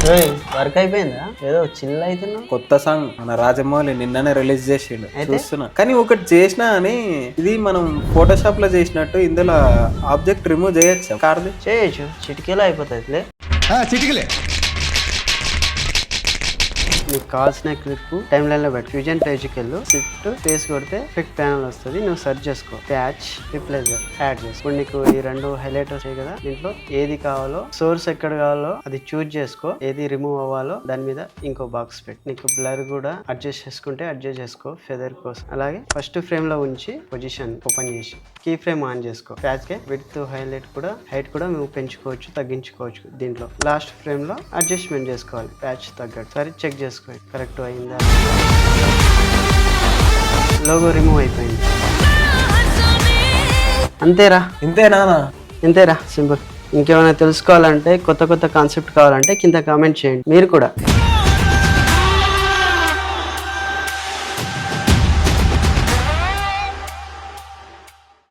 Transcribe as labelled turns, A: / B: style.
A: Work అయిపోయిందా? ఏదో chill అవుతున్నా.
B: కొత్త సాంగ్ మన రాజమౌళి నిన్ననే రిలీజ్ చేసిండు, చూస్తున్నా. కానీ ఒకటి చేసినా అని, ఇది మనం ఫోటోషాప్ లో చేసినట్టు ఇందులో ఆబ్జెక్ట్ రిమూవ్ చేయొచ్చు. కార్ది
A: చేయొచ్చు, చిటికేలో అయిపోతుంది.
C: చిటికలే
A: నీకు కావాల్సిన క్లిప్ టైమ్ లైన్ లో పెట్టు. ఫ్యూజన్ పేజ్కి వెళ్ళు, షిఫ్ట్ ఫేస్ కొడితే ఎఫెక్ట్ ప్యానల్ వస్తుంది. నువ్వు సెర్చ్ చేసుకో, ప్యాచ్ రిప్లేసర్ యాడ్ చేసుకో. ఇప్పుడు నీకు ఈ రెండు హైలైట్ వచ్చాయి కదా, దీంట్లో ఏది కావాలో, సోర్స్ ఎక్కడ కావాలో అది చూజ్ చేసుకో. ఏది రిమూవ్ అవ్వాలో దాని మీద ఇంకో బాక్స్ పెట్టు. నీకు బ్లర్ కూడా అడ్జస్ట్ చేసుకుంటే అడ్జస్ట్ చేసుకో ఫెదర్ కోసం. అలాగే ఫస్ట్ ఫ్రేమ్ లో ఉంచి పొజిషన్ ఓపెన్ చేసి కీ ఫ్రేమ్ ఆన్ చేసుకో. ప్యాచ్ కే విడ్త్ హైలైట్ కూడా హైట్ కూడా నువ్వు పెంచుకోవచ్చు, తగ్గించుకోవచ్చు. దీంట్లో లాస్ట్ ఫ్రేమ్ లో అడ్జస్ట్మెంట్ చేసుకోవాలి ప్యాచ్ తగ్గట్టు. సరే చెక్ చేసుకో కరెక్ట్ అయిందా. లోగో రిమూవ్ అయిపోయింది. అంతేరా. ఇంతేరా, సింపుల్. ఇంకేమైనా తెలుసుకోవాలంటే, కొత్త కాన్సెప్ట్ కావాలంటే కింద కామెంట్ చేయండి. మీరు కూడా